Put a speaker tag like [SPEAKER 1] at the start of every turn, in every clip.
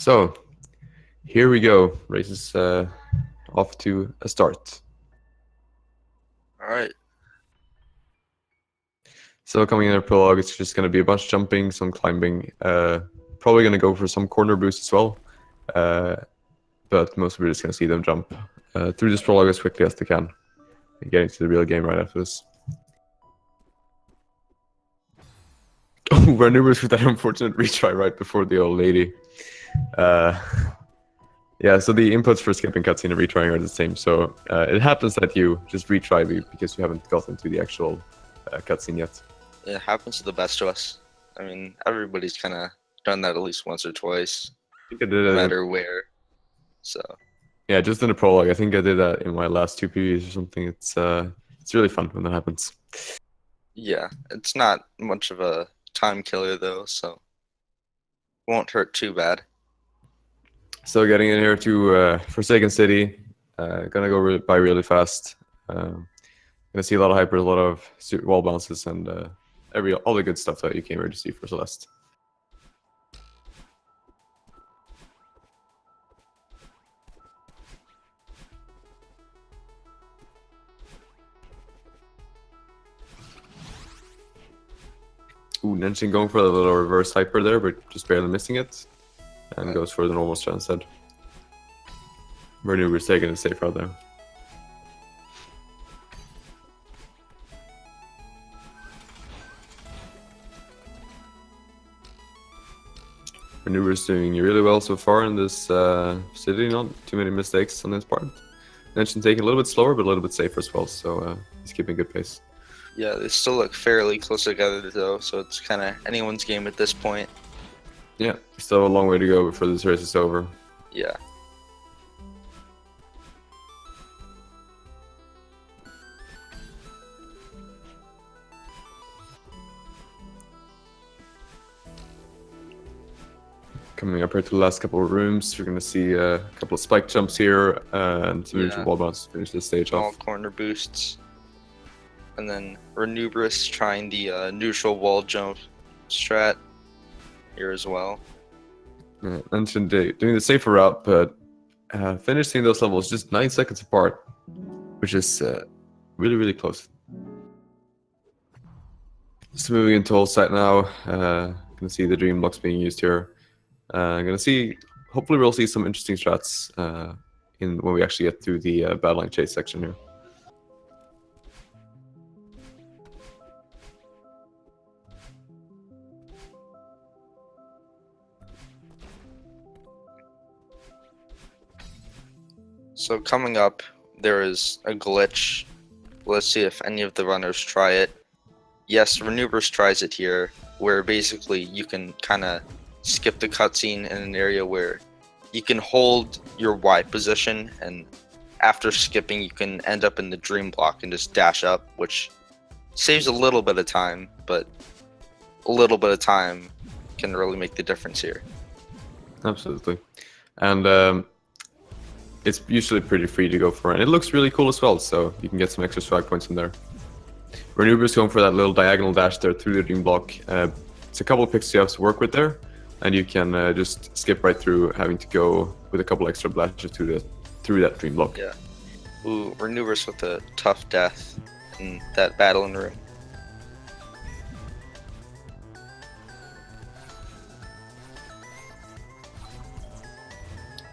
[SPEAKER 1] So here we go. Race is off to a start.
[SPEAKER 2] All right.
[SPEAKER 1] So coming in our prologue, it's just going to be a bunch of jumping, some climbing. Probably going to go for some corner boost as well. But mostly we're just going to see them jump through this prologue as quickly as they can. And getting to the real game right after this. Oh, Ranubris with that unfortunate retry right before the old lady. Yeah, so the inputs for skipping cutscene and retrying are the same. So it happens that you just retry because you haven't gotten to the actual cutscene yet.
[SPEAKER 2] It happens to the best of us. I mean, everybody's kind of done that at least once or twice,
[SPEAKER 1] I think I did
[SPEAKER 2] no
[SPEAKER 1] that.
[SPEAKER 2] matter where. So
[SPEAKER 1] Yeah, just in the prologue. I think I did that in my last two Pvs or something. It's really fun when that happens.
[SPEAKER 2] yeah, it's not much of a time killer though, so won't hurt too bad.
[SPEAKER 1] So getting in here to Forsaken City, gonna go by really fast. Gonna see a lot of hyper, a lot of wall bounces, and all the good stuff that you came here to see for Celeste. Ooh, nenchin going for a little reverse hyper there, but just barely missing it. And goes for the normal strat instead. Ranubris taking a safe route there. Ranubris doing really well so far in this city, not too many mistakes on his part. Nenchin taking a little bit slower, but a little bit safer as well, so he's keeping good pace.
[SPEAKER 2] Yeah, they still look fairly close together though, so it's kind of anyone's game at this point.
[SPEAKER 1] Yeah, still a long way to go before this race is over.
[SPEAKER 2] Yeah.
[SPEAKER 1] Coming up here to the last couple of rooms, you're going to see a couple of spike jumps here and some neutral wall bounce to finish this stage
[SPEAKER 2] All
[SPEAKER 1] off.
[SPEAKER 2] corner boosts. And then Ranubris trying the neutral wall jump strat here as well.
[SPEAKER 1] Yeah, Nenchin doing the safer route, but finishing those levels just 9 seconds apart, which is really, really close. Just moving into whole site now. Gonna see the dream blocks being used here. Gonna see. Hopefully, we'll see some interesting strats when we actually get through the battle line chase section here.
[SPEAKER 2] So coming up, there is a glitch. Let's see if any of the runners try it. Yes, Ranubris tries it here, where basically you can kind of skip the cutscene in an area where you can hold your Y position, and after skipping you can end up in the dream block and just dash up, which saves a little bit of time, but a little bit of time can really make the difference here.
[SPEAKER 1] Absolutely. And it's usually pretty free to go for, and it looks really cool as well, so you can get some extra swag points in there. Ranubris going for that little diagonal dash there through the dream block. It's a couple of picks you have to work with there, and you can just skip right through having to go with a couple extra blashes through that dream block.
[SPEAKER 2] Yeah. Ooh, Ranubris with a tough death in that battling room.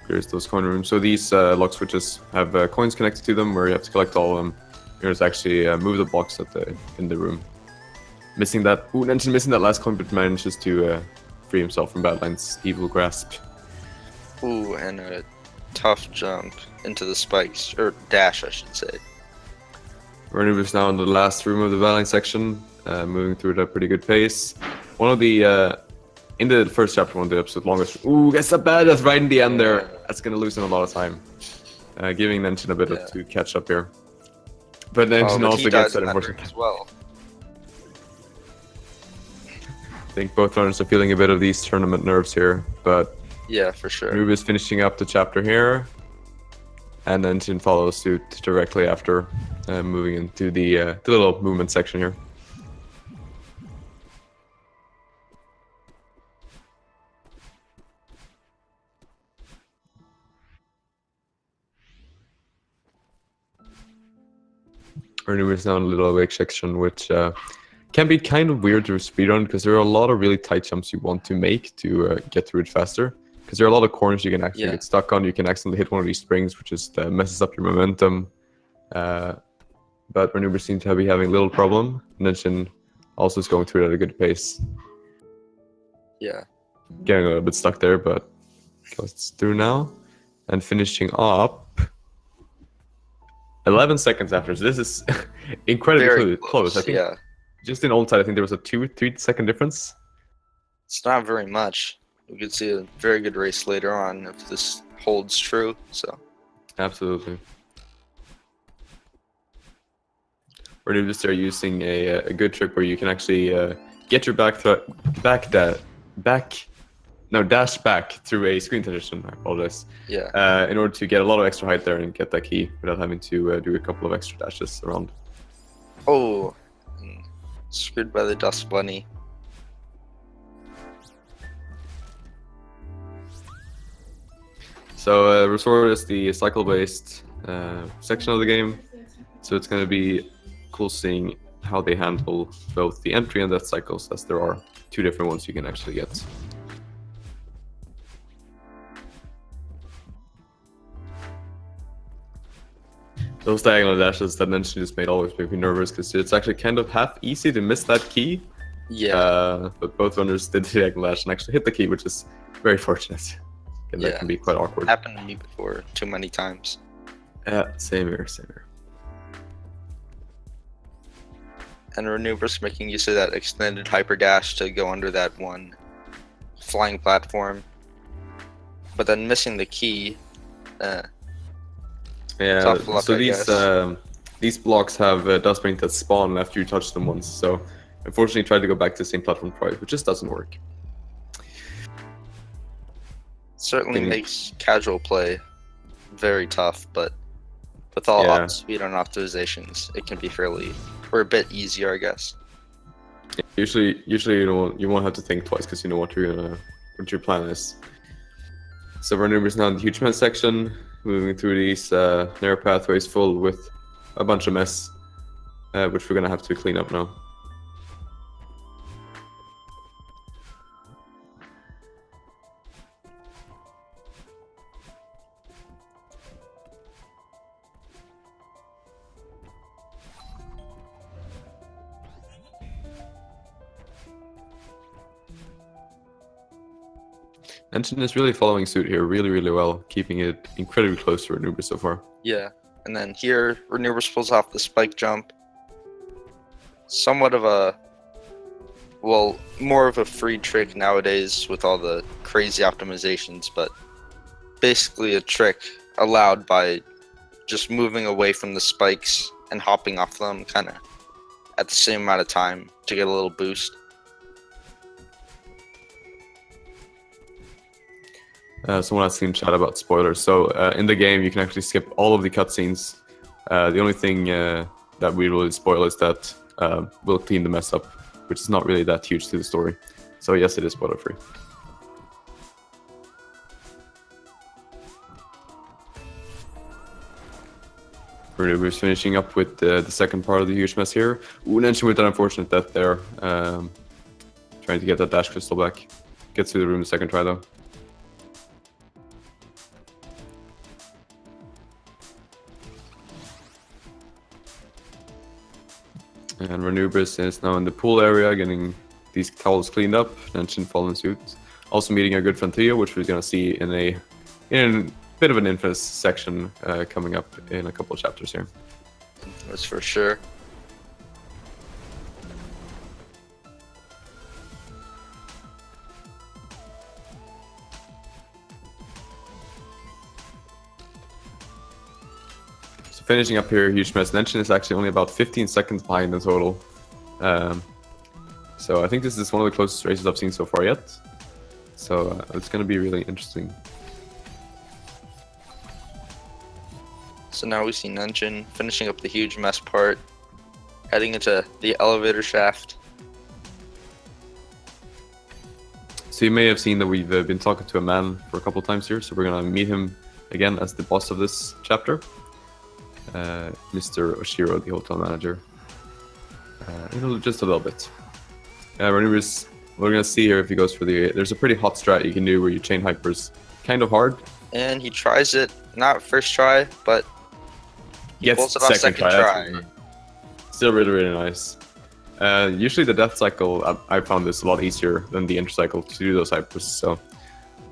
[SPEAKER 1] Here's those coin rooms. So these lock switches have coins connected to them where you have to collect all of them. Here's actually move the blocks in the room. Missing that. Ooh, Nenchin missing that last coin, but manages to free himself from Badline's evil grasp.
[SPEAKER 2] Ooh, and a tough jump into the spikes, or dash, I should say.
[SPEAKER 1] Ranubris now in the last room of the Badline section, moving through at a pretty good pace. One of the in the first chapter, one of the episode longest. Ooh, gets that bad death right in the end there. That's gonna lose him a lot of time, giving Nenchin a bit to catch up here. But Nenchin also gets that unfortunate
[SPEAKER 2] as well.
[SPEAKER 1] I think both runners are feeling a bit of these tournament nerves here, but
[SPEAKER 2] yeah, for sure.
[SPEAKER 1] Ranubris finishing up the chapter here, and Nenchin follows suit directly after, moving into the little movement section here. Ranubris now in a little awake section, which can be kind of weird to speedrun because there are a lot of really tight jumps you want to make to get through it faster. Because there are a lot of corners you can actually get stuck on. You can accidentally hit one of these springs, which just messes up your momentum. But Ranubris seems to be having a little problem. Nenchin also is going through it at a good pace.
[SPEAKER 2] Yeah.
[SPEAKER 1] Getting a little bit stuck there, but goes through now. And finishing up 11 seconds after. So this is incredibly
[SPEAKER 2] Very
[SPEAKER 1] close. I think
[SPEAKER 2] yeah.
[SPEAKER 1] just in old side, I think there was a 2-3 second difference.
[SPEAKER 2] It's not very much. We could see a very good race later on if this holds true. So
[SPEAKER 1] Absolutely. Ranubris are using a good trick where you can actually get your dash back through a screen transition. I apologize.
[SPEAKER 2] yeah.
[SPEAKER 1] In order to get a lot of extra height there and get that key without having to do a couple of extra dashes around.
[SPEAKER 2] Oh, screwed by the dust bunny.
[SPEAKER 1] So Resort is the cycle-based section of the game, so it's going to be cool seeing how they handle both the entry and death cycles, as there are 2 different ones you can actually get. Those diagonal dashes that Nenchin just made always make me nervous because it's actually kind of half easy to miss that key.
[SPEAKER 2] Yeah.
[SPEAKER 1] But both runners did the diagonal dash and actually hit the key, which is very fortunate. And that can be quite awkward.
[SPEAKER 2] Happened to me before too many times.
[SPEAKER 1] Same here, same here.
[SPEAKER 2] And Ranubris making use of that extended hyper dash to go under that one flying platform, but then missing the key.
[SPEAKER 1] Yeah,
[SPEAKER 2] Tough luck,
[SPEAKER 1] so
[SPEAKER 2] I
[SPEAKER 1] these blocks have dust rings that spawn after you touch them once, so unfortunately tried to go back to the same platform twice, which just doesn't work.
[SPEAKER 2] Certainly makes casual play very tough, but with all speed and optimizations, it can be a bit easier, I guess.
[SPEAKER 1] Usually you won't have to think twice because you know what your plan is. So Ranubris now in the huge mess section, moving through these narrow pathways full with a bunch of mess, which we're gonna have to clean up now. Nenchin is really following suit here really well, keeping it incredibly close to Ranubris so far.
[SPEAKER 2] Yeah, and then here, Ranubris pulls off the spike jump. Somewhat of a, well, more of a free trick nowadays with all the crazy optimizations, but basically a trick allowed by just moving away from the spikes and hopping off them kind of at the same amount of time to get a little boost.
[SPEAKER 1] Someone asked in chat about spoilers. So in the game, you can actually skip all of the cutscenes. The only thing that we really spoil is that we'll clean the mess up, which is not really that huge to the story. So yes, it is spoiler free. We're finishing up with the second part of the huge mess here. Nenchin with that unfortunate death there. Trying to get that dash crystal back. Gets through the room the second try though. And Ranubris is now in the pool area, getting these towels cleaned up. Nenchin following suit. Also meeting our good friend Theo, which we're going to see in a bit of an infamous section coming up in a couple of chapters here.
[SPEAKER 2] That's for sure.
[SPEAKER 1] Finishing up here, huge mess. Nenchin is actually only about 15 seconds behind in total. So I think this is one of the closest races I've seen so far yet. So it's going to be really interesting.
[SPEAKER 2] So now we see Nenchin finishing up the huge mess part, heading into the elevator shaft.
[SPEAKER 1] So you may have seen that we've been talking to a man for a couple times here, so we're going to meet him again as the boss of this chapter. Mr. Oshiro, the hotel manager. Just a little bit. Ranubris, we're gonna see here if he goes for the. There's a pretty hot strat you can do where you chain hypers kind of hard.
[SPEAKER 2] And he tries it, not first try, but he pulls it off second try.
[SPEAKER 1] Still really nice. Usually the death cycle, I found this a lot easier than the enter cycle to do those hypers. So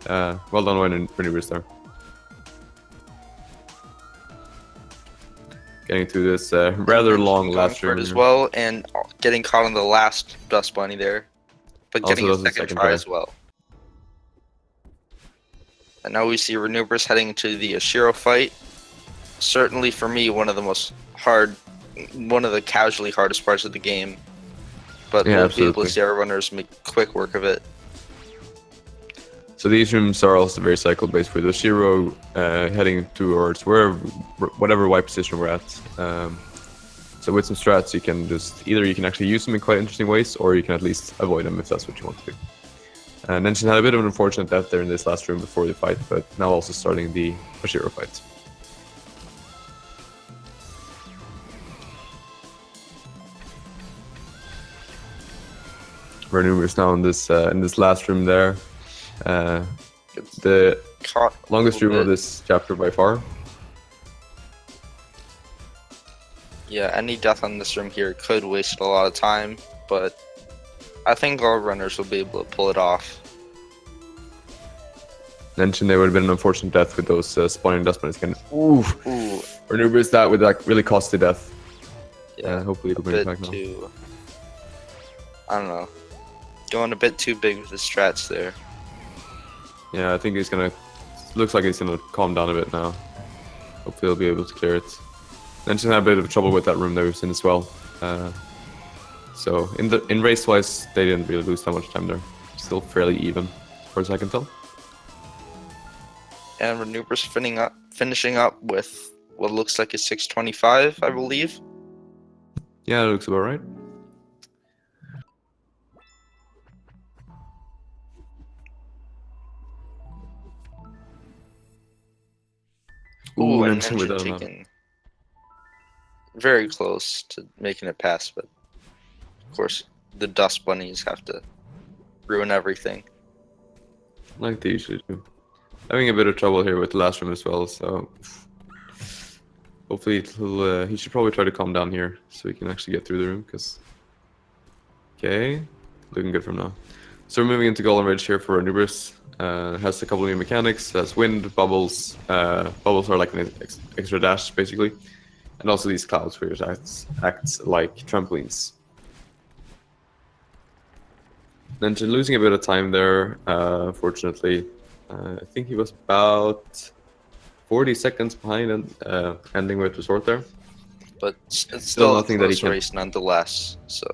[SPEAKER 1] well done, Ranubris there. Getting through this rather long last room
[SPEAKER 2] as well, and getting caught on the last dust bunny there, but
[SPEAKER 1] also
[SPEAKER 2] getting a second try as well. And now we see Ranubris heading into the Oshiro fight. Certainly for me, one of the casually hardest parts of the game. But we'll be able to see our runners make quick work of it.
[SPEAKER 1] So these rooms are also very cycle based with Oshiro heading towards whatever white position we're at. So with some strats, you can you can actually use them in quite interesting ways, or you can at least avoid them if that's what you want to do. Nenchin had a bit of an unfortunate death there in this last room before the fight, but now also starting the Oshiro fight. Ranubris now in this last room there. The longest room of this chapter by far.
[SPEAKER 2] Yeah, any death on this room here could waste a lot of time, but I think our runners will be able to pull it off.
[SPEAKER 1] Nenchin, there would have been an unfortunate death with those spawning dust bunnies again. Ooh. Ranubris that with that really costly death.
[SPEAKER 2] Yeah,
[SPEAKER 1] hopefully it'll bring it back now.
[SPEAKER 2] I don't know. Going a bit too big with the strats there.
[SPEAKER 1] Yeah, I think he's gonna. Looks like he's gonna calm down a bit now. Hopefully he'll be able to clear it. Nenchin had a bit of trouble with that room that we've seen as well. So in race wise, they didn't really lose that much time there. Still fairly even, as far as I can tell.
[SPEAKER 2] And Ranubris finishing up with what looks like a 625, I believe.
[SPEAKER 1] Yeah, it looks about right.
[SPEAKER 2] Ooh, and Nenchin taking very close to making it past, but of course the dust bunnies have to ruin everything.
[SPEAKER 1] Like they usually do. Having a bit of trouble here with the last room as well, so hopefully he should probably try to calm down here so he can actually get through the room, because okay, looking good from now. So we're moving into Golden Ridge here for Ranubris. Has a couple of new mechanics. Has wind, bubbles. Bubbles are like an extra dash basically, and also these clouds where it acts like trampolines. Nenchin losing a bit of time there, fortunately. I think he was about 40 seconds behind and ending with Resort there.
[SPEAKER 2] But it's still nothing that he can race nonetheless. So.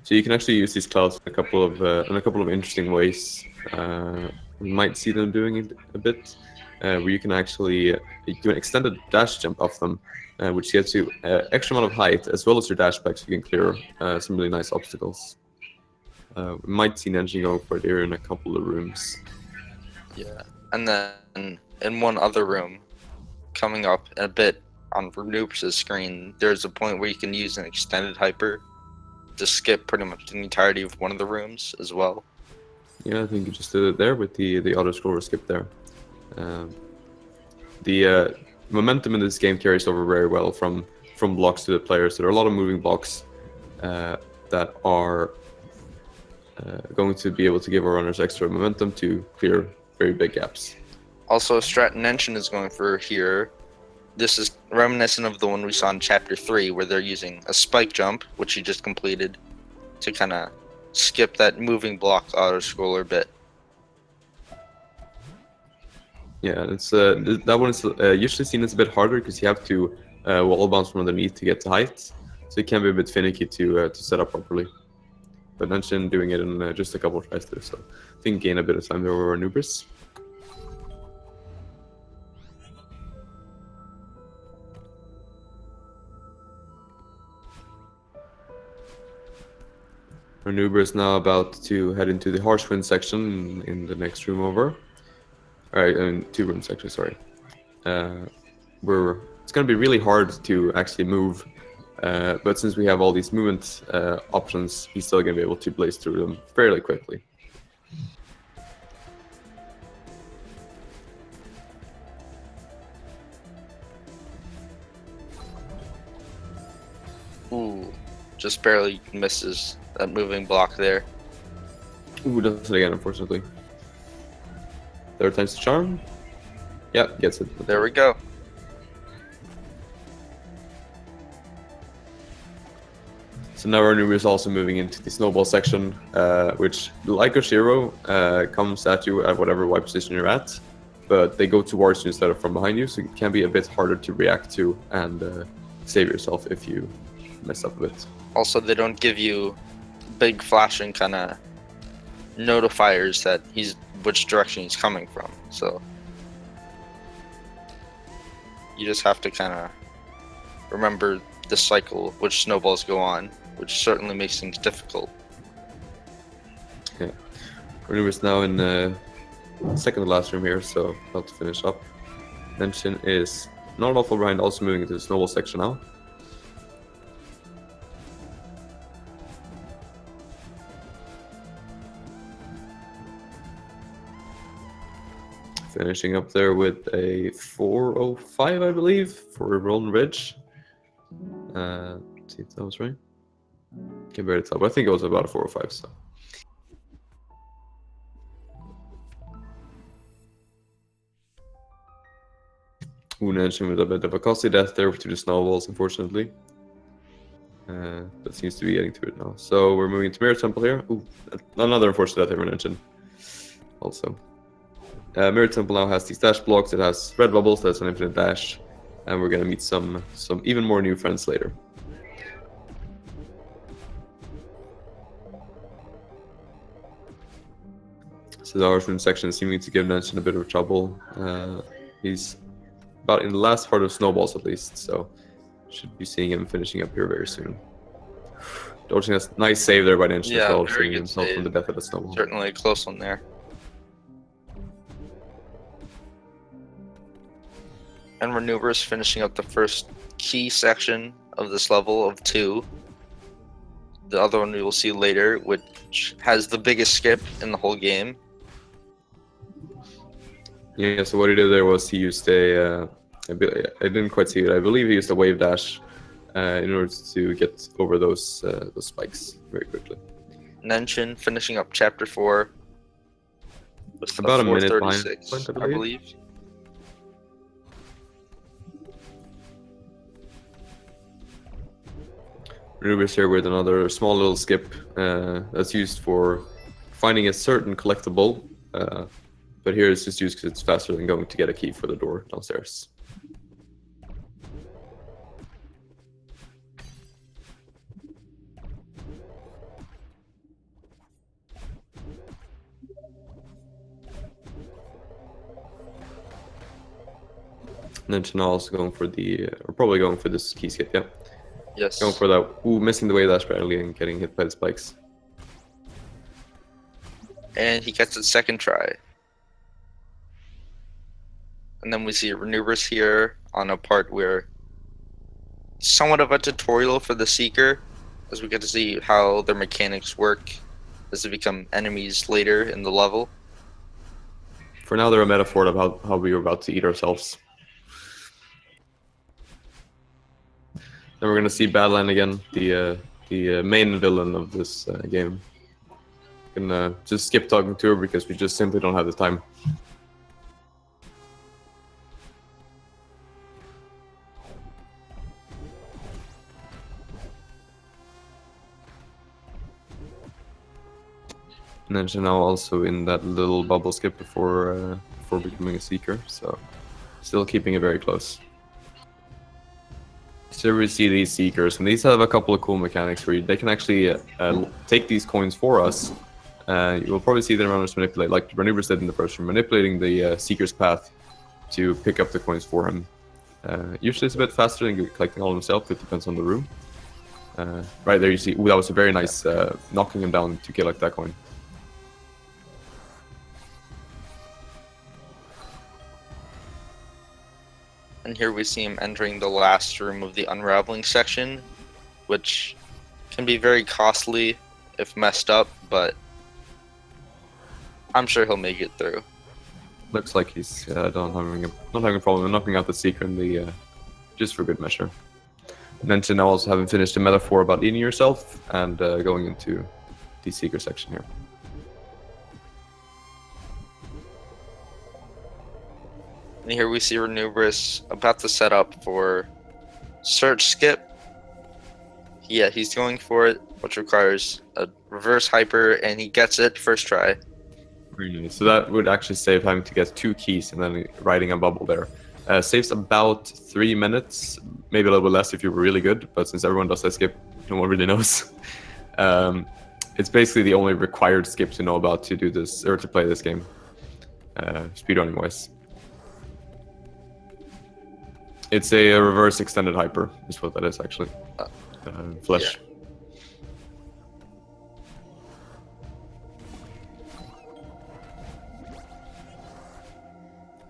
[SPEAKER 1] So you can actually use these clouds in a couple of interesting ways. We might see them doing it a bit, where you can actually do an extended dash jump off them, which gets you extra amount of height as well as your dash back, so you can clear some really nice obstacles. We might see Nenchin going for it here in a couple of rooms.
[SPEAKER 2] Yeah, and then in one other room, coming up a bit on Ranubris' screen, there's a point where you can use an extended hyper to skip pretty much the entirety of one of the rooms as well.
[SPEAKER 1] Yeah, I think you just did it there with the auto scroller skip there. The momentum in this game carries over very well from blocks to the players. So there are a lot of moving blocks that are going to be able to give our runners extra momentum to clear very big gaps.
[SPEAKER 2] Also, strat Nenchin is going for here. This is reminiscent of the one we saw in Chapter 3, where they're using a spike jump, which he just completed, to kind of skip that moving block auto-scroller bit.
[SPEAKER 1] Yeah, it's that one is usually seen as a bit harder because you have to wall bounce from underneath to get to height, so it can be a bit finicky to set up properly. But Nenchin doing it in just a couple of tries there, so I think gain a bit of time there over Ranubris. Ranubris is now about to head into the harsh wind section in the next room over. Alright, in 2 rooms actually, sorry. It's going to be really hard to actually move, but since we have all these movement options, he's still going to be able to blaze through them fairly quickly.
[SPEAKER 2] Ooh, just barely misses that moving block there.
[SPEAKER 1] Ooh, does it again, unfortunately. 3rd time's the charm. Yeah, gets it.
[SPEAKER 2] There we go.
[SPEAKER 1] So now Ranubris is also moving into the snowball section, which, like Oshiro, comes at you at whatever Y position you're at, but they go towards you instead of from behind you, so it can be a bit harder to react to and save yourself if you mess up a bit.
[SPEAKER 2] Also, they don't give you big flashing kind of notifiers that which direction he's coming from, so you just have to kind of remember the cycle which snowballs go on, which certainly makes things difficult.
[SPEAKER 1] Yeah, Ranubris now in the second to last room here, so about to finish up. Nenchin is not awful behind, also moving into the snowball section now. Finishing up there with a 405, I believe, for Rolling Ridge. See if that was right. Can barely tell, but I think it was about a 405. So. Nenchin with a bit of a costly death there to the snowballs, unfortunately. That seems to be getting to it now. So we're moving to Mirror Temple here. Ooh, another unfortunate death for Nenchin. Also. Mirror Temple now has these dash blocks. It has red bubbles. That's an infinite dash, and we're gonna meet some even more new friends later. So the Harshman section is seeming to give Nenchin a bit of trouble. He's about in the last part of snowballs at least, so should be seeing him finishing up here very soon. Dodging a nice save there by Nenchin as well, saving himself from the death of the snowball.
[SPEAKER 2] Certainly a close one there. And Ranubris finishing up the first key section of this level of 2. The other one we will see later, which has the biggest skip in the whole game.
[SPEAKER 1] Yeah, so what he did there was he used I didn't quite see it. I believe he used a wave dash in order to get over those spikes very quickly.
[SPEAKER 2] Nenchin finishing up chapter 4 with
[SPEAKER 1] about a minute behind,
[SPEAKER 2] 436, I believe.
[SPEAKER 1] Ranubris here with another small little skip that's used for finding a certain collectible, but here it's just used because it's faster than going to get a key for the door downstairs. Nenchin also going for or probably going for this key skip, yeah.
[SPEAKER 2] Yes.
[SPEAKER 1] Going for that. Ooh, missing the wave dash barely and getting hit by the spikes.
[SPEAKER 2] And he gets it second try. And then we see Ranubris here on a part where somewhat of a tutorial for the Seeker, as we get to see how their mechanics work as they become enemies later in the level.
[SPEAKER 1] For now, they're a metaphor of how we were about to eat ourselves. Then we're gonna see Badland again, the main villain of this game. Gonna just skip talking to her because we just simply don't have the time. And then she's now also in that little bubble skip before becoming a Seeker, so still keeping it very close. So we see these Seekers, and these have a couple of cool mechanics where they can actually take these coins for us. You will probably see them around us manipulate, like Ranubris did in the first room, manipulating the Seeker's path to pick up the coins for him. Usually it's a bit faster than collecting all himself, it depends on the room. Right there, you see, ooh, that was a very nice knocking him down to collect that coin.
[SPEAKER 2] And here we see him entering the last room of the unraveling section, which can be very costly if messed up, but I'm sure he'll make it through.
[SPEAKER 1] Looks like he's not having a problem knocking out the secret in the just for good measure. Nenchin now also having finished the metaphor about eating yourself and going into the secret section here.
[SPEAKER 2] And here we see Ranubris about to set up for search skip. Yeah, he's going for it, which requires a reverse hyper, and he gets it first try.
[SPEAKER 1] Very nice. So that would actually save having to get 2 keys and then riding a bubble there. Saves about 3 minutes, maybe a little bit less if you were really good, but since everyone does that skip, no one really knows. It's basically the only required skip to know about to do this, or to play this game, speedrunning wise. It's a reverse extended hyper, is what that is actually. Flesh.
[SPEAKER 2] Yeah.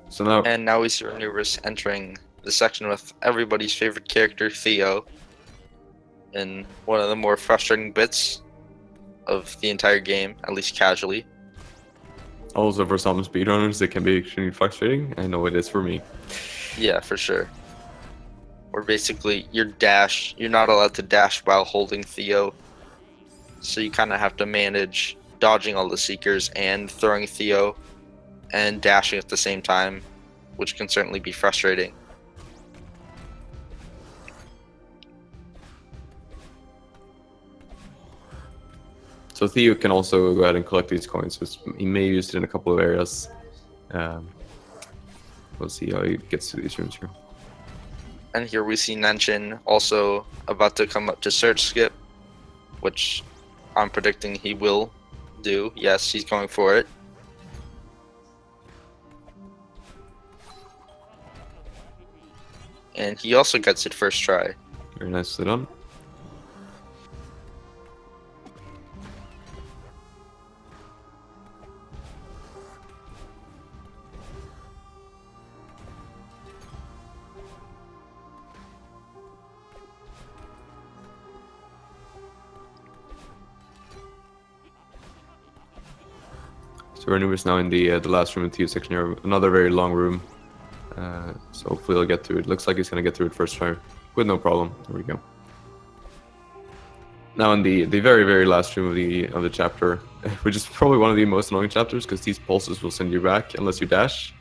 [SPEAKER 1] So now,
[SPEAKER 2] And now we see Ranubris entering the section with everybody's favorite character, Theo, in one of the more frustrating bits of the entire game, at least casually.
[SPEAKER 1] also for some speedrunners, it can be extremely frustrating. I know it is for me.
[SPEAKER 2] Yeah, for sure. Where basically you're not allowed to dash while holding Theo. So you kind of have to manage dodging all the Seekers and throwing Theo and dashing at the same time, which can certainly be frustrating.
[SPEAKER 1] So Theo can also go ahead and collect these coins. So he may use it in a couple of areas. We'll see how he gets to these rooms here.
[SPEAKER 2] And here we see Nenchin also about to come up to search skip, which I'm predicting he will do. Yes, he's going for it. And he also gets it first try.
[SPEAKER 1] Very nicely done. So Ranubris now in the last room in the Theo section here. Another very long room. So hopefully he'll get through it. Looks like he's going to get through it first try with no problem. There we go. Now in the very, very last room of the chapter, which is probably one of the most annoying chapters because these pulses will send you back unless you dash.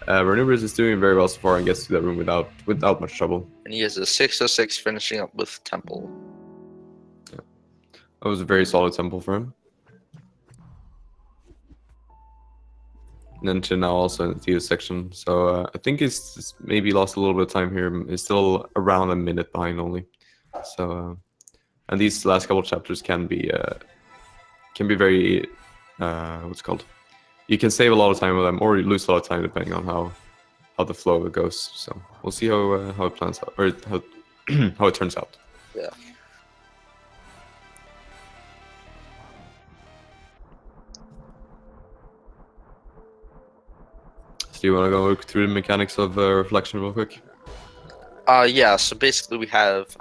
[SPEAKER 1] Ranubris is doing very well so far and gets to that room without much trouble.
[SPEAKER 2] And he has a 606 finishing up with Temple.
[SPEAKER 1] Yeah. That was a very solid temple for him. Nenchin now also in the Theo section, so I think he's maybe lost a little bit of time here. He's still around a minute behind only. So, and these last couple of chapters can be very, what's it called? You can save a lot of time with them, or you lose a lot of time depending on how the flow of it goes. So we'll see how it plans out, or how how it turns out.
[SPEAKER 2] Yeah.
[SPEAKER 1] Do you want to go through the mechanics of reflection real quick?
[SPEAKER 2] Yeah, so basically we have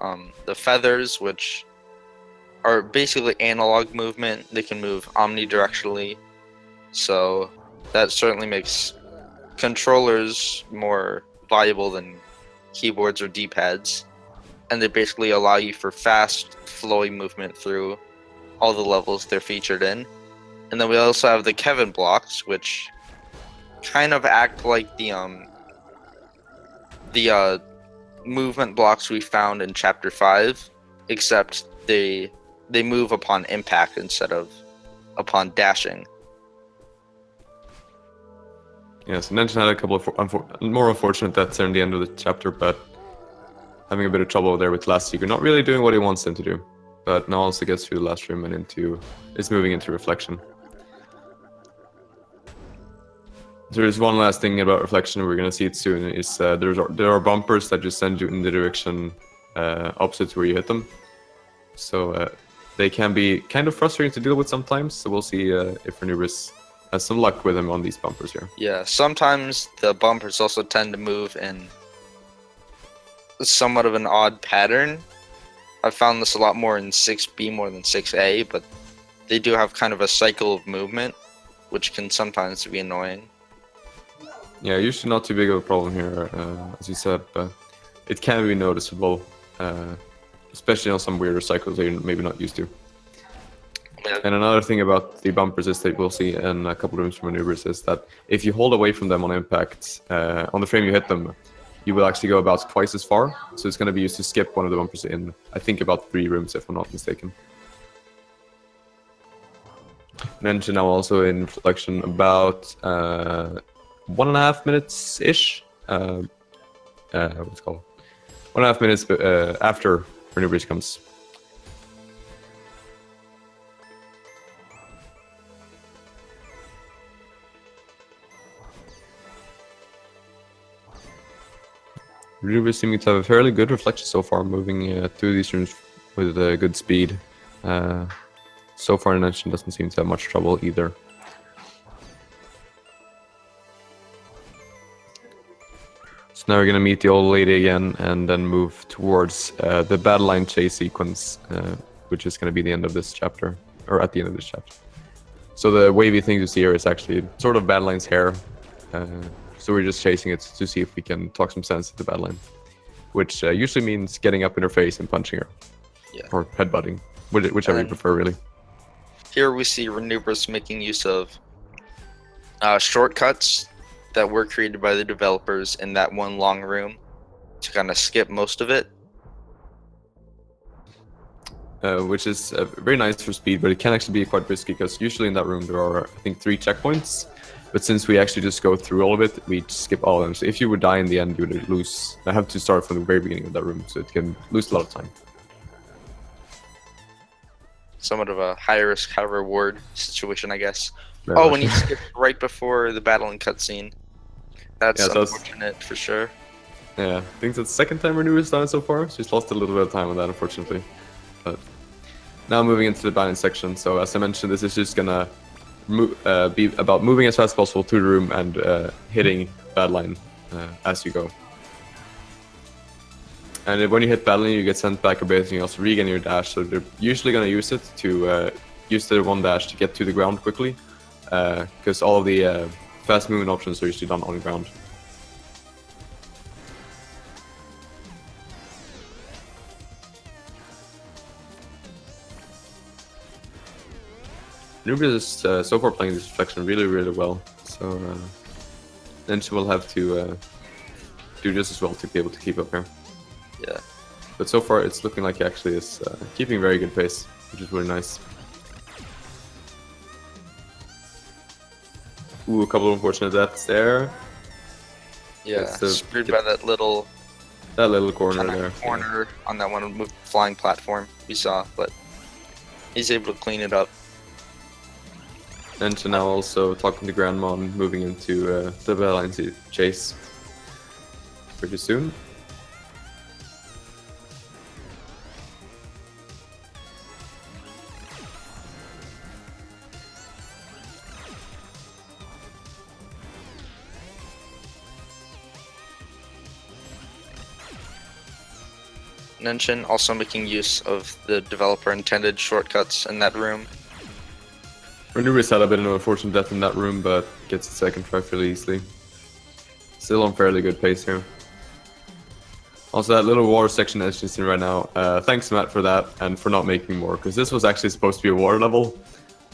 [SPEAKER 2] the feathers, which are basically analog movement. They can move omnidirectionally, so that certainly makes controllers more viable than keyboards or D-pads. And they basically allow you for fast, flowy movement through all the levels they're featured in. And then we also have the Kevin blocks, which kind of act like the movement blocks we found in chapter 5, except they move upon impact instead of upon dashing.
[SPEAKER 1] Yes, Nenchin had a couple of more unfortunate deaths there in the end of the chapter, but having a bit of trouble there with Last Seeker, not really doing what he wants him to do. But now also gets through the last room and is moving into reflection. There is one last thing about reflection, we're going to see it soon, is there are bumpers that just send you in the direction opposite to where you hit them. So they can be kind of frustrating to deal with sometimes. So we'll see if Ranubris has some luck with him on these bumpers here.
[SPEAKER 2] Yeah, sometimes the bumpers also tend to move in somewhat of an odd pattern. I've found this a lot more in 6B more than 6A, but they do have kind of a cycle of movement, which can sometimes be annoying.
[SPEAKER 1] Yeah, usually not too big of a problem here, as you said, but it can be noticeable, especially on some weirder cycles that you're maybe not used to.
[SPEAKER 2] Yeah.
[SPEAKER 1] And another thing about the bumpers is that we'll see in a couple of rooms from Ranubris is that if you hold away from them on impact, on the frame you hit them, you will actually go about twice as far. So it's going to be used to skip one of the bumpers in, I think, about 3 rooms, if I'm not mistaken. Nenchin now also in reflection about 1.5 minutes-ish. What's it called? 1.5 minutes after Ranubris comes. Ranubris seeming to have a fairly good reflection so far, moving through these rooms with good speed. So far, Nenchin doesn't seem to have much trouble either. So now we're going to meet the old lady again and then move towards the battle line chase sequence, which is going to be the end of this chapter, or at the end of this chapter. So the wavy thing you see here is actually sort of battle line's hair. So we're just chasing it to see if we can talk some sense into battle line, which usually means getting up in her face and punching her.
[SPEAKER 2] Yeah.
[SPEAKER 1] Or headbutting, whichever you prefer, really.
[SPEAKER 2] Here we see Ranubris making use of shortcuts that were created by the developers in that one long room to kind of skip most of it.
[SPEAKER 1] Which is very nice for speed, but it can actually be quite risky because usually in that room there are, I think, 3 checkpoints. But since we actually just go through all of it, we skip all of them. So if you would die in the end, you would lose. I have to start from the very beginning of that room, so it can lose a lot of time.
[SPEAKER 2] Somewhat of a high risk, high reward situation, I guess.
[SPEAKER 1] Very
[SPEAKER 2] Oh,
[SPEAKER 1] much.
[SPEAKER 2] when you skip right before the battle and cutscene. That's
[SPEAKER 1] Yeah, so
[SPEAKER 2] unfortunate for sure.
[SPEAKER 1] Yeah, I think that's the second time Ranubris done it so far. She's lost a little bit of time on that, unfortunately. But now moving into the balance section. So as I mentioned, this is just gonna be about moving as fast as possible through the room and hitting battle line as you go. And when you hit battle line, you get sent back a bit and you also regain your dash. So they're usually gonna use it to use the one dash to get to the ground quickly, because all of the fast moving options are usually done on the ground. Ranubris is so far playing this reflection really, really well. So then she will have to do just as well to be able to keep up here.
[SPEAKER 2] Yeah.
[SPEAKER 1] But so far, it's looking like he actually is keeping very good pace, which is really nice. Ooh, a couple of unfortunate deaths there.
[SPEAKER 2] Yeah,
[SPEAKER 1] That's the-
[SPEAKER 2] screwed by that little
[SPEAKER 1] corner
[SPEAKER 2] kinda
[SPEAKER 1] there.
[SPEAKER 2] corner on that one flying platform we saw, but he's able to clean it up.
[SPEAKER 1] And so now also talking to Grandma and moving into the battle line chase pretty soon.
[SPEAKER 2] Nenchin also making use of the developer intended shortcuts in that room.
[SPEAKER 1] Ranubris had a bit of an unfortunate death in that room, but gets the second try fairly easily. Still on fairly good pace here. Also, that little water section that's just in right now, thanks Matt for that, and for not making more, because this was actually supposed to be a water level,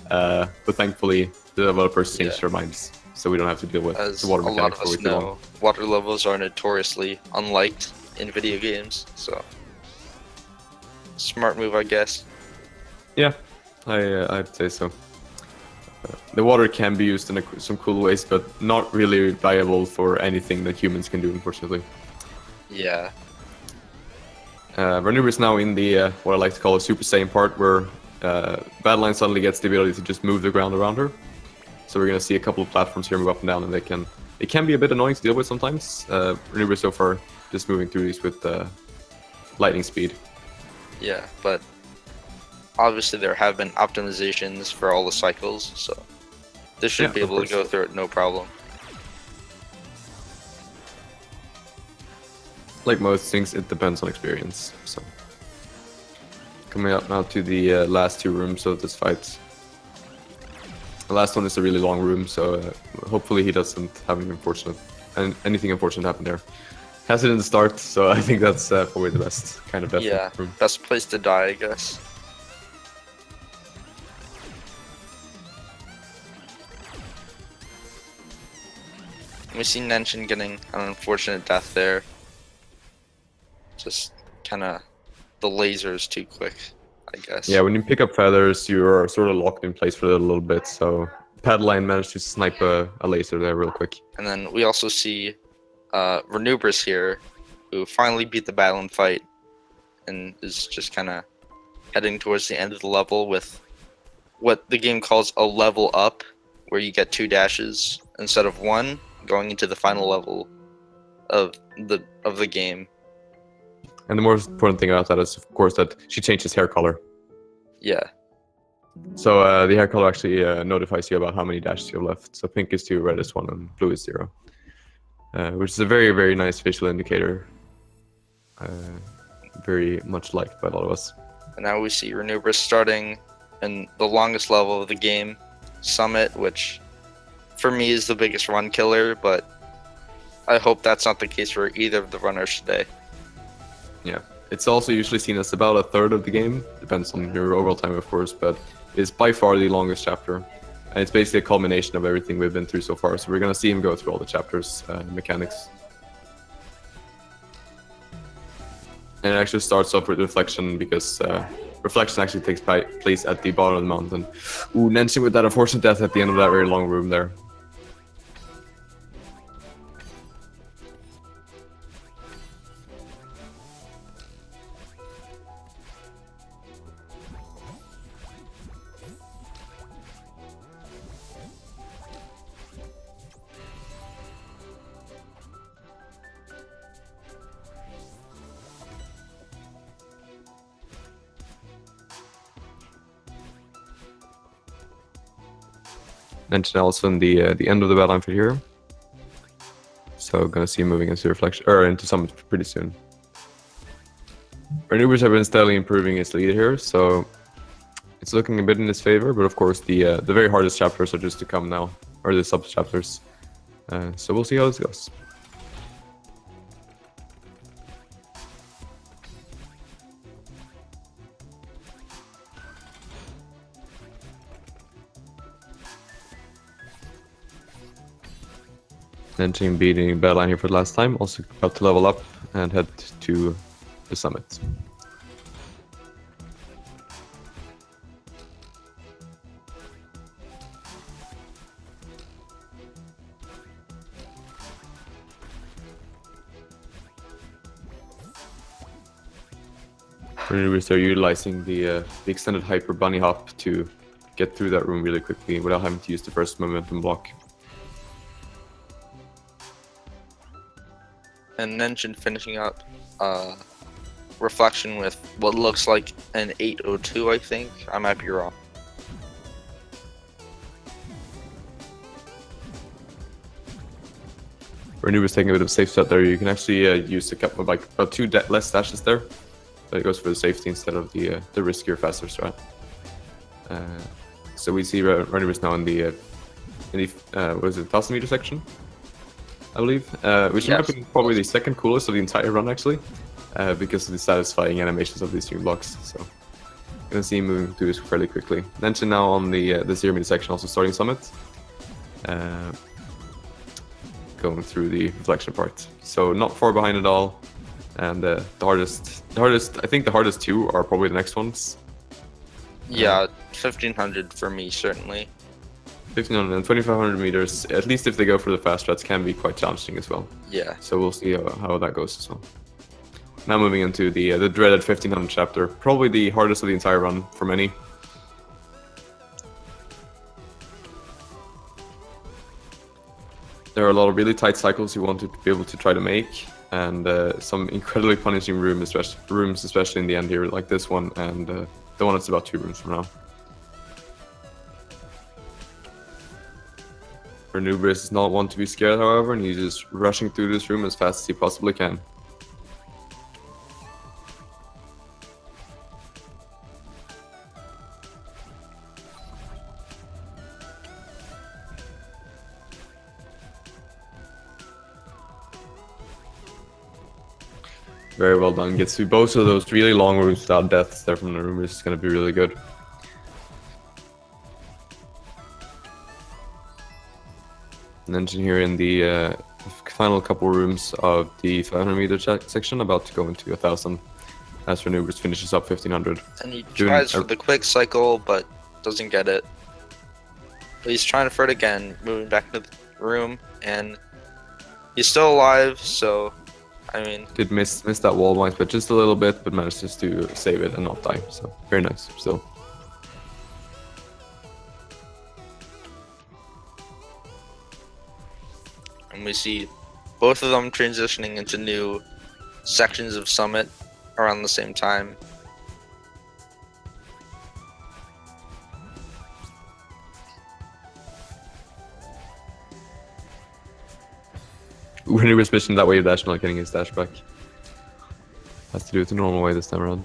[SPEAKER 1] but thankfully the developers changed their minds, so we don't have to deal with
[SPEAKER 2] As
[SPEAKER 1] the
[SPEAKER 2] a
[SPEAKER 1] water
[SPEAKER 2] lot
[SPEAKER 1] mechanics
[SPEAKER 2] of
[SPEAKER 1] for way
[SPEAKER 2] us
[SPEAKER 1] too long.
[SPEAKER 2] know, water levels are notoriously unliked in video games, so smart move, I guess.
[SPEAKER 1] Yeah, I'd say so. The water can be used in some cool ways, but not really viable for anything that humans can do, unfortunately.
[SPEAKER 2] Yeah.
[SPEAKER 1] Ranubris now in the what I like to call a Super Saiyan part, where Battleline suddenly gets the ability to just move the ground around her. So we're gonna see a couple of platforms here move up and down, and it can be a bit annoying to deal with sometimes. Ranubris so far just moving through these with lightning speed.
[SPEAKER 2] Yeah, but obviously there have been optimizations for all the cycles, so this should
[SPEAKER 1] Yeah,
[SPEAKER 2] be
[SPEAKER 1] of
[SPEAKER 2] able to
[SPEAKER 1] course.
[SPEAKER 2] go through it no problem.
[SPEAKER 1] Like most things, it depends on experience. So, coming up now to the last two rooms of this fight. The last one is a really long room, so hopefully he doesn't have anything unfortunate happen there. Has it in the start, so I think that's probably the best kind of death
[SPEAKER 2] Yeah,
[SPEAKER 1] room.
[SPEAKER 2] best place to die, I guess. We see Nenchin getting an unfortunate death there. Just kind of the laser is too quick, I guess.
[SPEAKER 1] Yeah, when you pick up feathers, you're sort of locked in place for a little bit, so Padline managed to snipe a laser there real quick.
[SPEAKER 2] And then we also see Ranubris here, who finally beat the battle and fight, and is just kind of heading towards the end of the level with what the game calls a level up, where you get 2 dashes instead of 1, going into the final level of the game.
[SPEAKER 1] And the most important thing about that is, of course, that she changed his hair color.
[SPEAKER 2] Yeah,
[SPEAKER 1] So the hair color actually notifies you about how many dashes you have left. So pink is 2, red is 1, and blue is 0. Which is a very, very nice visual indicator. Very much liked by a lot of us.
[SPEAKER 2] and now we see Ranubris starting in the longest level of the game, Summit, which for me is the biggest run killer, but I hope that's not the case for either of the runners today.
[SPEAKER 1] Yeah, it's also usually seen as about a third of the game. Depends on your overall time, of course, but it's by far the longest chapter. And it's basically a culmination of everything we've been through so far. So we're going to see him go through all the chapters, mechanics. And it actually starts off with Reflection because Reflection actually takes place at the bottom of the mountain. Ooh, Nenchin with that unfortunate death at the end of that very long room there. Nenchin also in the end of the battle for here. So gonna see him moving into Reflection or into Summit pretty soon. Ranubris have been steadily improving his lead here, so it's looking a bit in his favor. But of course, the very hardest chapters are just to come now, or the sub chapters. So we'll see how this goes. Nenchin beating Badline here for the last time, also about to level up and head to the summit. Ranubris are utilizing the extended hyper bunny hop to get through that room really quickly without having to use the first momentum block.
[SPEAKER 2] And Nenchin finishing up Reflection with what looks like an 802, I think. I might be wrong.
[SPEAKER 1] Ranubris taking a bit of a safe shot there. You can actually use a couple of, like, about 2 less dashes there. But it goes for the safety instead of the riskier faster strat. So we see Ranubris now in the what is it, 1,000 meter section, I believe, which might be probably the second coolest of the entire run actually, because of the satisfying animations of these new blocks. So gonna see him moving through this fairly quickly. Nenchin now on the 0 meter section, also starting Summit, going through the reflection part. So not far behind at all. And the hardest, I think the hardest 2 are probably the next ones.
[SPEAKER 2] Yeah, 1500 for me, certainly.
[SPEAKER 1] 1500 and 2500 meters, at least if they go for the fast strats, can be quite challenging as well.
[SPEAKER 2] Yeah.
[SPEAKER 1] So we'll see how that goes as well. Now moving into the dreaded 1500 chapter, probably the hardest of the entire run for many. There are a lot of really tight cycles you want to be able to try to make, and some incredibly punishing rooms, especially in the end here, like this one, and The one that's about 2 rooms from now. Ranubris is not one to be scared, however, and he's just rushing through this room as fast as he possibly can. Very well done. Gets through both of those really long rooms without deaths there from the Ranubris. Is going to be really good. Nenchin here in the final couple rooms of the 500-meter section, about to go into 1,000 as Ranubris finishes up 1,500.
[SPEAKER 2] And he tries for the quick cycle, but doesn't get it. But he's trying for it again, moving back to the room, and he's still alive, so, I mean...
[SPEAKER 1] Did miss that wall once, but just a little bit, but managed just to save it and not die, so very nice, still.
[SPEAKER 2] And we see both of them transitioning into new sections of Summit around the same time.
[SPEAKER 1] When he was missing that wave dash, not getting his dash back. Has to do it the normal way this time around.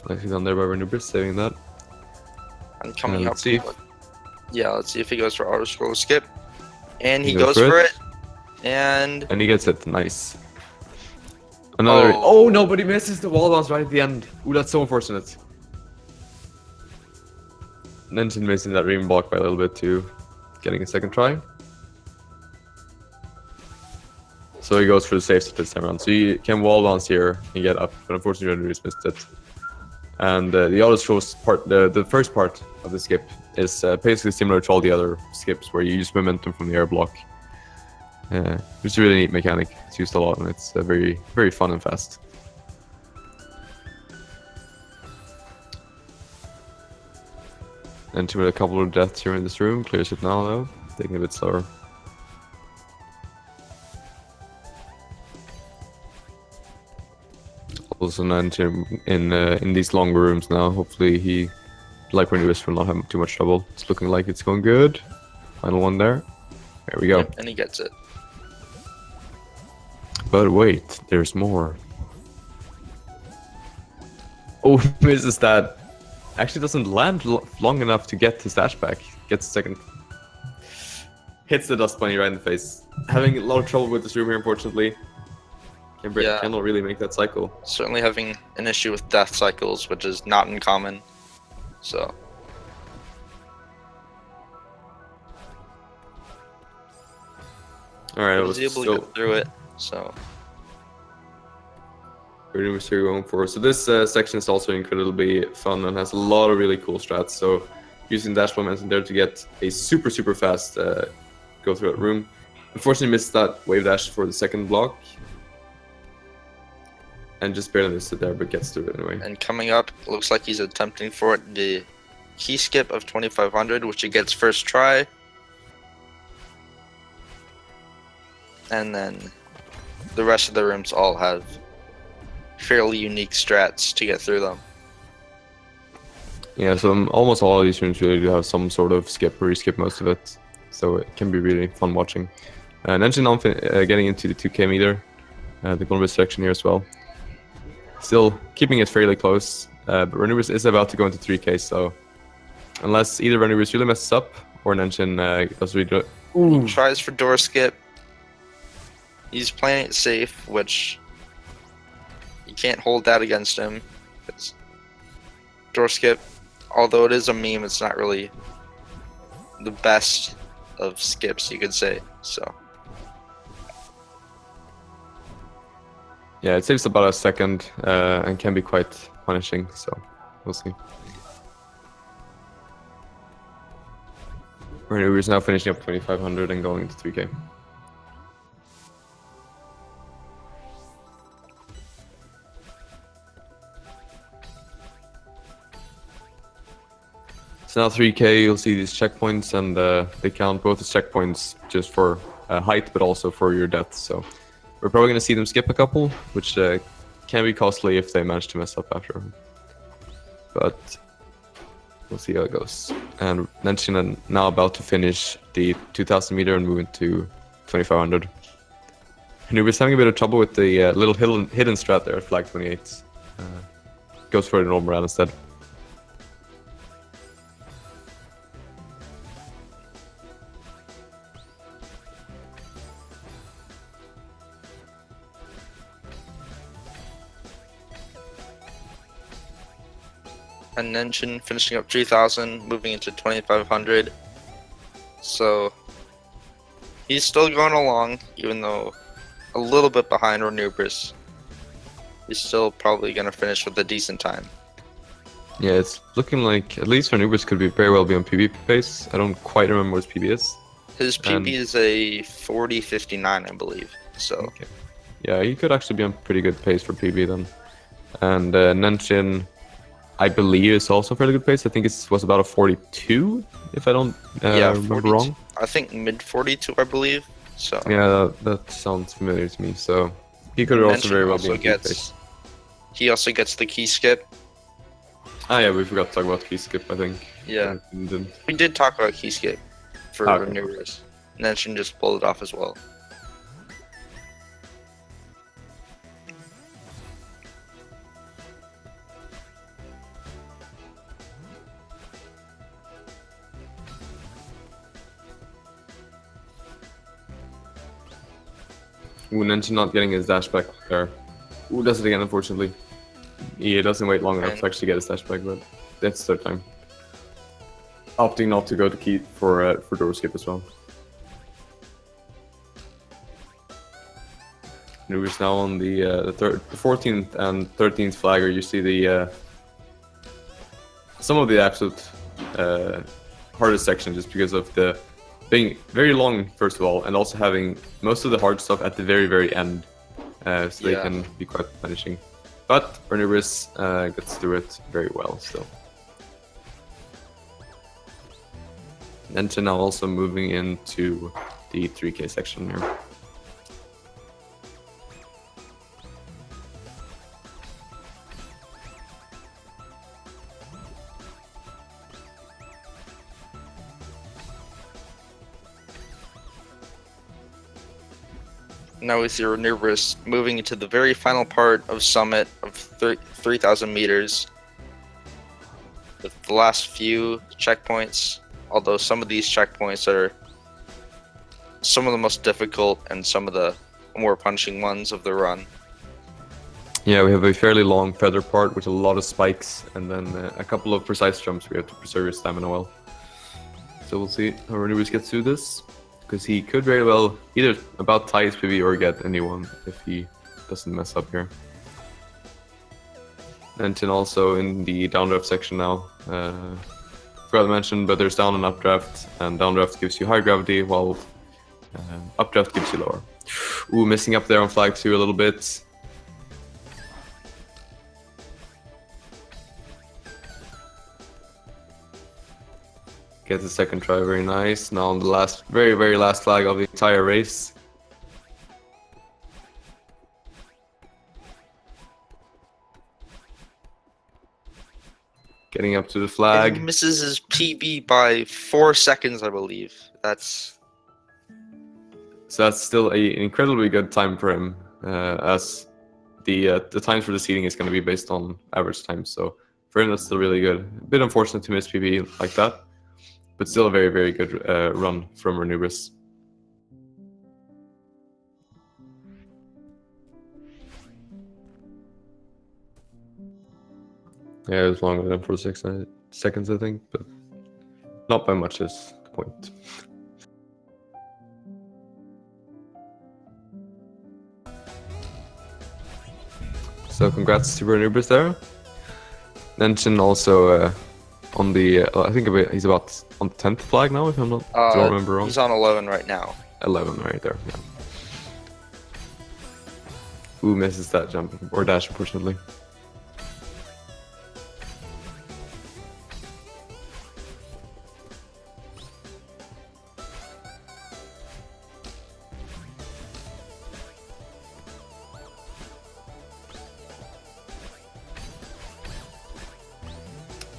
[SPEAKER 1] Nicely done there by Ranubris, saving that.
[SPEAKER 2] And coming up,
[SPEAKER 1] let's see.
[SPEAKER 2] Let's see if he goes for auto scroll skip, and he
[SPEAKER 1] He
[SPEAKER 2] goes for it, and
[SPEAKER 1] he gets it. Nice. Another. Oh no, but he misses the wall bounce right at the end. Ooh, that's so unfortunate. Nenchin missing that ring block by a little bit too, getting a second try. So he goes for the safe this time around. So he can wall bounce here and get up, but unfortunately Ranubris missed it. And the auto scrolls part, the first part of the skip is basically similar to all the other skips, where you use momentum from the air block. It's a really neat mechanic. It's used a lot, and it's very, very fun and fast. And with a couple of deaths here in this room, clears it now though, taking a bit slower. Also Nenchin in these longer rooms now. Hopefully he, like Ranubris, will not have too much trouble. It's looking like it's going good. Final one there. There we go.
[SPEAKER 2] Yep, and he gets it.
[SPEAKER 1] But wait, there's more. Oh, misses that. Actually doesn't land long enough to get his dash back. Gets a second. Hits the dust bunny right in the face. Having a lot of trouble with this room here, unfortunately. Cannot really make that cycle.
[SPEAKER 2] Certainly having an issue with death cycles, which is not uncommon. So.
[SPEAKER 1] Alright,
[SPEAKER 2] I was able to get through it, so.
[SPEAKER 1] Ranubris here going for. So this section is also incredibly fun and has a lot of really cool strats. So using dash momentum there to get a super fast go through that room. Unfortunately missed that wave dash for the second block. And just barely missed it there, but gets through it anyway.
[SPEAKER 2] And coming up, looks like he's attempting for it, the key skip of 2500, which he gets first try. And then the rest of the rooms all have fairly unique strats to get through them.
[SPEAKER 1] Yeah, so almost all of these rooms really do have some sort of skip, or you skip most of it. So it can be really fun watching. Nenchin now getting into the 2k meter, the Ranubris section here as well. Still keeping it fairly close, but Ranubris is about to go into 3k, so unless either Ranubris really messes up or Nenchin does really good.
[SPEAKER 2] He tries for door skip. He's playing it safe, which you can't hold that against him. It's door skip, although it is a meme, it's not really the best of skips, you could say. So.
[SPEAKER 1] Yeah, it saves about a second and can be quite punishing, so we'll see. Ranubris is now finishing up 2500 and going into 3k. So now 3K, you'll see these checkpoints, and they count both as checkpoints just for height, but also for your death. So we're probably going to see them skip a couple, which can be costly if they manage to mess up after. But we'll see how it goes. And nenchin now about to finish the 2000 meter and move into 2500. Ranubris having a bit of trouble with the little hidden strat there at flag 28. Goes for the normal round instead.
[SPEAKER 2] And nenchin finishing up 3000, moving into 2500. So he's still going along, even though a little bit behind Ranubris. He's still probably going to finish with a decent time.
[SPEAKER 1] Yeah, it's looking like at least Ranubris could be very well be on PB pace. I don't quite remember what his PB is.
[SPEAKER 2] His PB is a 40.59, I believe. So
[SPEAKER 1] okay. Yeah, he could actually be on pretty good pace for PB then. And nenchin, I believe, is also fairly good pace. I think it was about a 42, if I don't remember wrong.
[SPEAKER 2] I think mid 42, I believe. So
[SPEAKER 1] yeah, that sounds familiar to me. So he could also very well be on pace.
[SPEAKER 2] He also gets the key skip.
[SPEAKER 1] Ah yeah, we forgot to talk about key skip, I think.
[SPEAKER 2] Yeah. We did talk about key skip for Ranubris. nenchin just pulled it off as well.
[SPEAKER 1] Ooh, nenchin not getting his dash back there. Ooh, does it again, unfortunately. He doesn't wait long enough to actually get his dash back, but that's third time. Opting not to go to key for door skip as well. Ranubris now on the 14th and 13th flagger. You see the some of the absolute hardest section just because of the being very long, first of all, and also having most of the hard stuff at the very end, so they can be quite punishing. But Ranubris gets through it very well still. nenchin now also moving into the 3K section here.
[SPEAKER 2] Now we see Ranubris moving into the very final part of Summit of 3,000 meters. With the last few checkpoints, although some of these checkpoints are some of the most difficult and some of the more punishing ones of the run.
[SPEAKER 1] Yeah, we have a fairly long feather part with a lot of spikes, and then a couple of precise jumps. We have to preserve your stamina well. So we'll see how Ranubris gets through this, because he could very well either about tie his PB or get anyone if he doesn't mess up here. nenchin also in the downdraft section now. Forgot to mention, but there's down and updraft, and downdraft gives you high gravity, while updraft gives you lower. Ooh, missing up there on flag 2 a little bit. Get the second try, very nice. Now on the last, very last flag of the entire race. Getting up to the flag.
[SPEAKER 2] He misses his PB by 4 seconds, I believe.
[SPEAKER 1] So that's still an incredibly good time for him, as the times for the seeding is going to be based on average time. So for him, that's still really good. A bit unfortunate to miss PB like that, but still a very good run from Ranubris. Yeah, it was longer than 46 seconds, I think, but not by much is the point. So congrats to Ranubris there. nenchin also on the, I think he's about on the 10th flag now, if I'm not, don't remember wrong.
[SPEAKER 2] He's on 11 right now.
[SPEAKER 1] 11 right there, yeah. Ooh, misses that jump, or dash, unfortunately.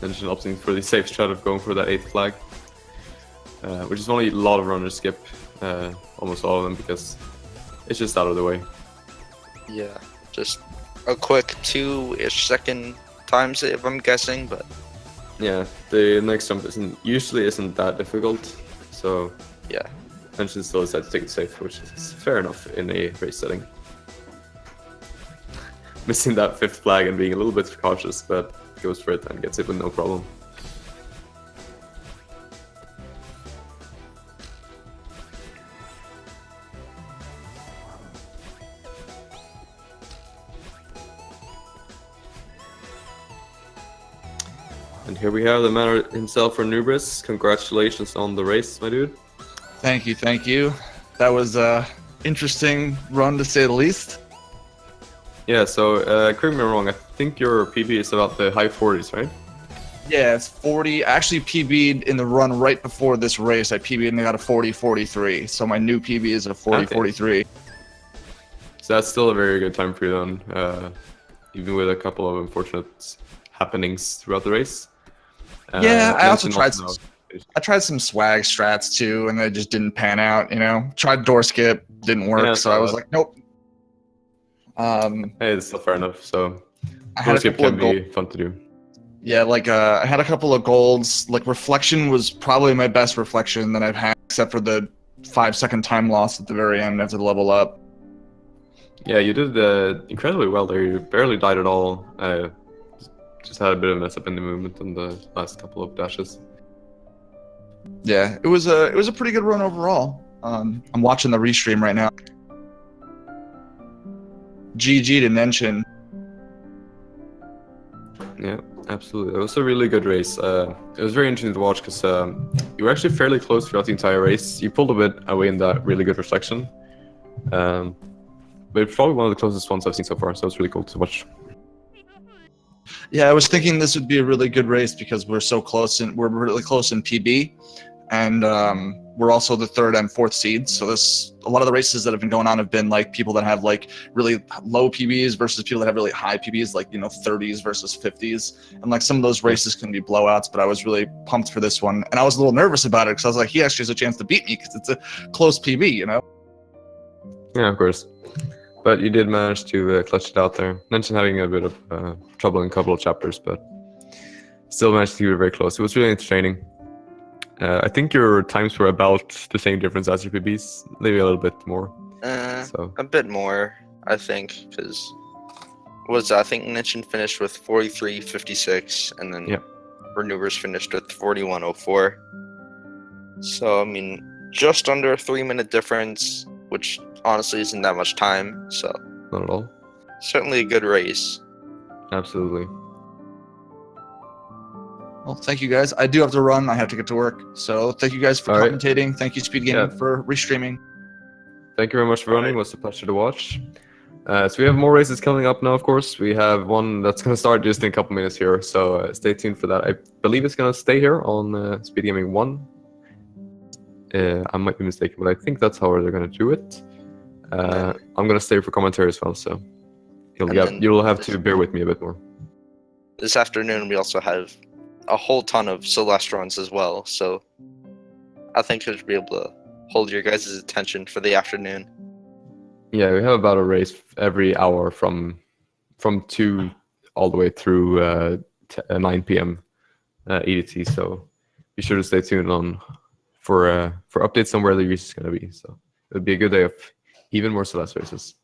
[SPEAKER 1] Nenchin opting for the safe strat of going for that 8th flag, which is only a lot of runners skip, almost all of them, because it's just out of the way.
[SPEAKER 2] Yeah, just a quick 2-ish second time save, I'm guessing, but
[SPEAKER 1] Yeah, the next jump usually isn't that difficult, so
[SPEAKER 2] yeah.
[SPEAKER 1] Nenchin still decided to take it safe, which is fair enough in a race setting. Missing that 5th flag and being a little bit cautious, but goes for it and gets it with no problem. And here we have the man himself, Ranubris. Congratulations on the race, my dude.
[SPEAKER 3] Thank you, thank you. That was a interesting run to say the least.
[SPEAKER 1] Yeah, so correct me wrong, I think your PB is about the high 40s, right?
[SPEAKER 3] Yeah, it's 40. I actually PB'd in the run right before this race. I PB'd and I got a 40-43. So my new PB is a 40-43.
[SPEAKER 1] So that's still a very good time for you then, even with a couple of unfortunate happenings throughout the race.
[SPEAKER 3] Yeah, I also tried
[SPEAKER 1] Nenchin
[SPEAKER 3] some swag strats too, and they just didn't pan out, you know. Tried door skip, didn't work,
[SPEAKER 1] Yeah,
[SPEAKER 3] so I was like, nope.
[SPEAKER 1] Hey, it's still fair enough, so
[SPEAKER 3] I had
[SPEAKER 1] door
[SPEAKER 3] a
[SPEAKER 1] skip
[SPEAKER 3] couple
[SPEAKER 1] can
[SPEAKER 3] of
[SPEAKER 1] be fun to do.
[SPEAKER 3] Yeah, like I had a couple of golds. Like reflection was probably my best reflection that I've had, except for the 5-second time loss at the very end after the level up.
[SPEAKER 1] Yeah, you did incredibly well there. You barely died at all. Just had a bit of a mess up in the movement on the last couple of dashes.
[SPEAKER 3] Yeah, it was a pretty good run overall. I'm watching the restream right now. GG to Nenchin.
[SPEAKER 1] Yeah, absolutely. It was a really good race. It was very interesting to watch because you were actually fairly close throughout the entire race. You pulled a bit away in that really good reflection. But it's probably one of the closest ones I've seen so far, so it's really cool to watch.
[SPEAKER 3] Yeah, I was thinking this would be a really good race because we're so close and we're really close in PB, and we're also the 3rd and 4th seeds. So this a lot of the races that have been going on have been like people that have like really low PBs versus people that have really high PBs, like 30s versus 50s, and like some of those races can be blowouts. But I was really pumped for this one, and I was a little nervous about it because I was like, he actually has a chance to beat me because it's a close PB, you know.
[SPEAKER 1] Yeah, of course. But you did manage to clutch it out there. Nenchin having a bit of trouble in a couple of chapters, but still managed to keep it very close. It was really entertaining. I think your times were about the same difference as your PBs, maybe a little bit more.
[SPEAKER 2] A bit more, I think, because I think Nenchin finished with 43.56, and then Ranubris finished with 41.04. So I mean, just under a 3-minute difference, which honestly isn't that much time. So
[SPEAKER 1] Not at all.
[SPEAKER 2] Certainly a good race.
[SPEAKER 1] Absolutely.
[SPEAKER 3] Well, thank you guys. I do have to run. I have to get to work. So thank you guys for
[SPEAKER 1] All right.
[SPEAKER 3] commentating. Thank you, Speed Gaming, for restreaming.
[SPEAKER 1] Thank you very much for running. It was a pleasure to watch. So we have more races coming up now, of course. We have one that's going to start just in a couple minutes here. So stay tuned for that. I believe it's going to stay here on Speed Gaming 1. I might be mistaken, but I think that's how they're going to do it. I'm going to stay for commentary as well, so you'll have to bear with me a bit more.
[SPEAKER 2] This afternoon, we also have a whole ton of Celeste runs as well, so I think I should be able to hold your guys' attention for the afternoon.
[SPEAKER 1] Yeah, we have about a race every hour from 2 all the way through 9 p.m. EDT, so be sure to stay tuned on for updates on where the race is going to be. So it would be a good day of even more Celeste races.